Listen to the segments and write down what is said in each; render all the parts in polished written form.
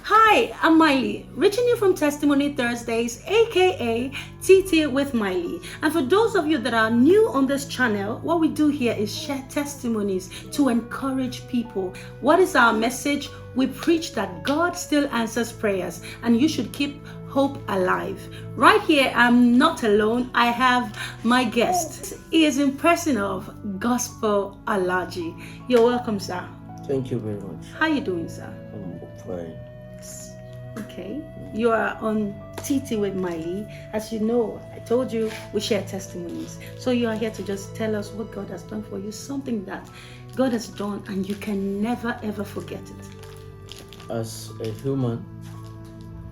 Hi, I'm Miley, reaching you from Testimony Thursdays, aka TT with Miley. And for those of you that are new on this channel, what we do here is share testimonies to encourage people. What is our message? We preach that God still answers prayers and you should keep hope alive. Right here, I'm not alone. I have my guest. He is in person of Gospel Alhaji. You're welcome, sir. Thank you very much. How you doing, sir? I'm fine. Okay, you are on TT with Miley. As you know, I told you we share testimonies. So you are here to just tell us what God has done for you, something that God has done and you can never ever forget it. As a human,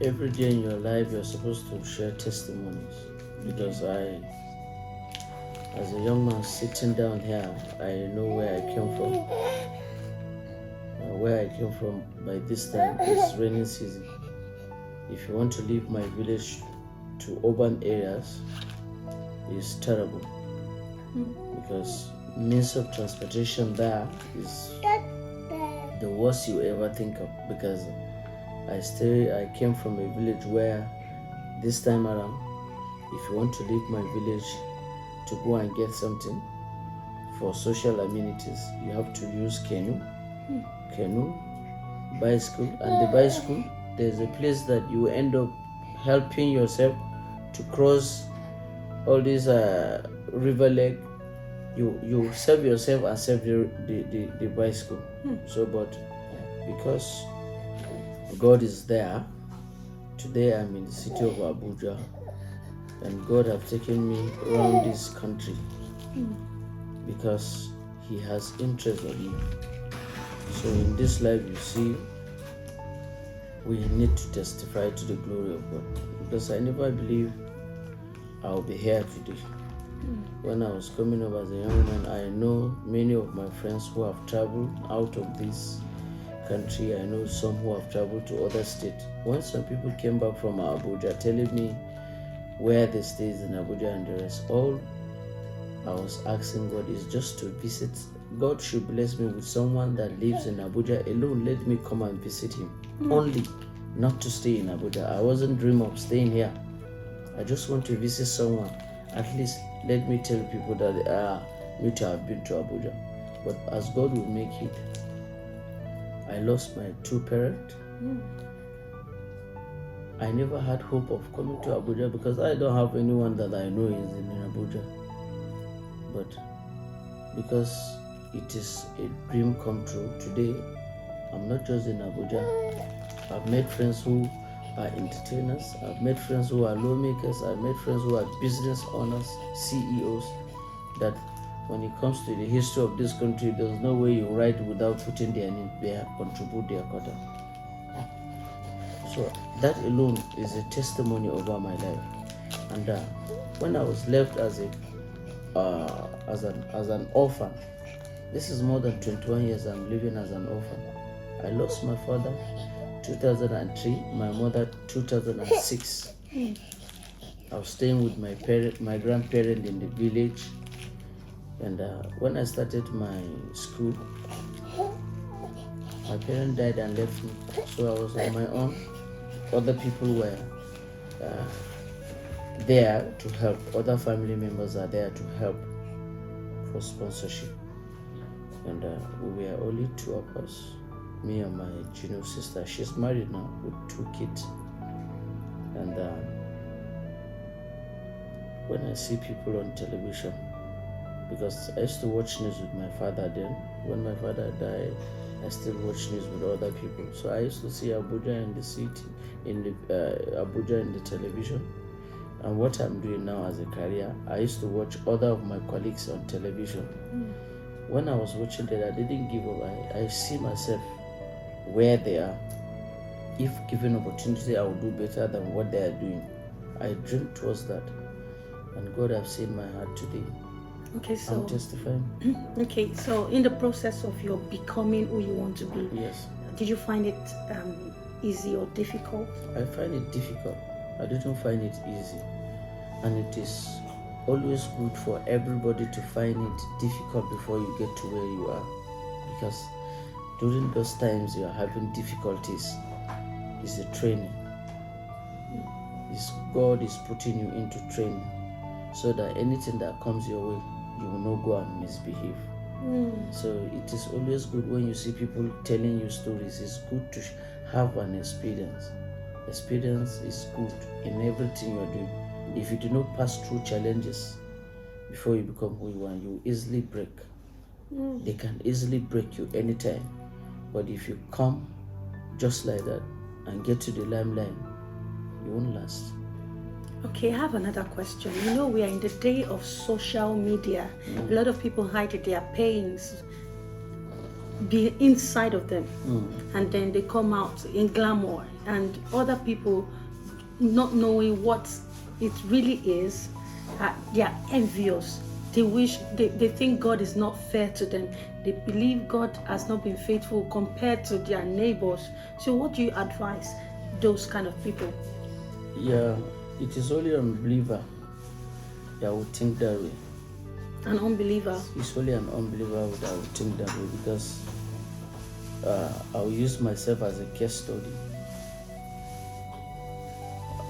every day in your life you're supposed to share testimonies. Because as a young man sitting down here, I know where I came from. Where I came from by this time is rainy season. If you want to leave my village to urban areas, it's terrible because means of transportation there is the worst you ever think of. Because I came from a village where this time around, if you want to leave my village to go and get something for social amenities, you have to use canoe, bicycle, and the bicycle, there's a place that you end up helping yourself to cross all these river leg. You save yourself and save the bicycle. So, but because God is there, today I'm in the city of Abuja, and God have taken me around this country because He has interest on me. So in this life, you see, we need to testify to the glory of God, because I never believed I'll be here today. When I was coming up as a young man, I know many of my friends who have traveled out of this country. I know some who have traveled to other states. When some people came back from Abuja telling me where they stay in Abuja and the rest, all I was asking God is just to visit. God should bless me with someone that lives in Abuja alone. Let me come and visit him. Only, not to stay in Abuja. I wasn't dreaming of staying here. I just want to visit someone. At least let me tell people that me to have been to Abuja. But as God will make it, I lost my two parents. I never had hope of coming to Abuja because I don't have anyone that I know is in Abuja. But because it is a dream come true, today I'm not just in Abuja. I've made friends who are entertainers. I've made friends who are lawmakers. I've made friends who are business owners, CEOs, that when it comes to the history of this country, there's no way you write without putting their name. They have contributed their quota. So that alone is a testimony over my life. And when I was left as an orphan, this is more than 21 years I'm living as an orphan. I lost my father 2003, my mother 2006. I was staying with my grandparent in the village, and when I started my school, my parents died and left me, so I was on my own. Other people were there to help. Other family members are there to help for sponsorship, and we were only two of us, me and my junior sister. She's married now with 2 kids. And when I see people on television, because I used to watch news with my father then. When my father died, I still watch news with other people. So I used to see Abuja in the city, Abuja in the television. And what I'm doing now as a career, I used to watch other of my colleagues on television. When I was watching that, I didn't give up. I see myself where they are. If given opportunity, I will do better than what they are doing. I dream towards that, and God have seen my heart today. Okay, so I'm testifying. Okay, so in the process of your becoming who you want to be, Yes. Did you find it easy or difficult? I find it difficult. I didn't find it easy, and it is always good for everybody to find it difficult before you get to where you are, because during those times you are having difficulties, is a training. God is putting you into training so that anything that comes your way, you will not go and misbehave. So it is always good when you see people telling you stories. It's good to have an experience. Experience is good in everything you're doing. If you do not pass through challenges before you become who you are, you easily break. They can easily break you anytime. But if you come just like that and get to the limelight, you won't last. Okay, I have another question. You know, we are in the day of social media. A lot of people hide their pains be inside of them, and then they come out in glamour, and other people not knowing what it really is, they are envious. They think God is not fair to them. They believe God has not been faithful compared to their neighbors. So what do you advise those kind of people? Yeah, it is only an unbeliever that would think that way. An unbeliever? It's only an unbeliever that would think that way, because I'll use myself as a case study.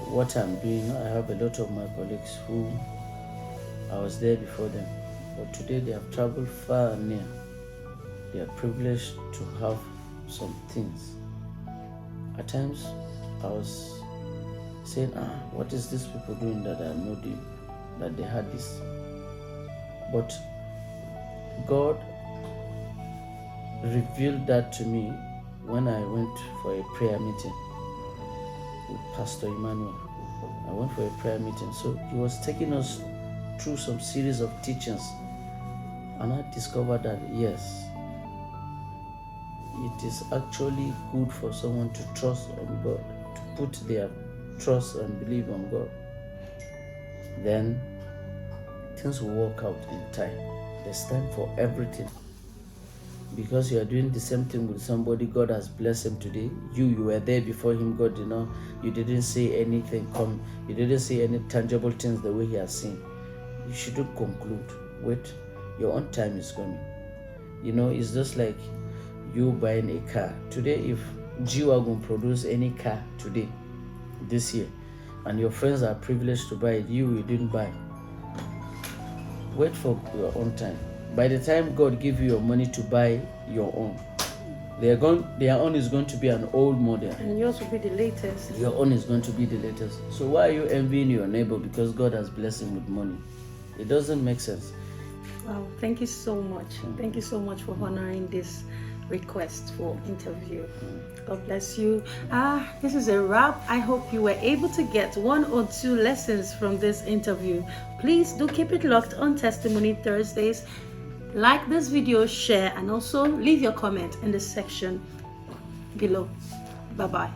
What I'm doing, I have a lot of my colleagues who I was there before them, but today they have traveled far and near. They are privileged to have some things. At times, I was saying, what is these people doing that I know that they had this? But God revealed that to me when I went for a prayer meeting with Pastor Emmanuel. I went for a prayer meeting, so he was taking us through some series of teachings, and I discovered that yes, it is actually good for someone to trust on God, to put their trust and believe on God. Then things will work out in time. There's time for everything. Because you are doing the same thing with somebody, God has blessed him today. You were there before him. God, you didn't say anything come. You didn't say any tangible things the way he has seen. You shouldn't conclude. Wait, your own time is coming. It's just like you buying a car. Today, if G-Wagon produce any car today, this year, and your friends are privileged to buy it, you didn't buy. Wait for your own time. By the time God gives you your money to buy your own, their own is going to be an old model. And yours will be the latest. Your own is going to be the latest. So why are you envying your neighbor because God has blessed him with money? It doesn't make sense. Wow, thank you so much. Thank you so much for honoring this request for interview. God bless you. This is a wrap. I hope you were able to get 1 or 2 lessons from this interview. Please do keep it locked on Testimony Thursdays. Like this video, share, and also leave your comment in the section below. Bye-bye.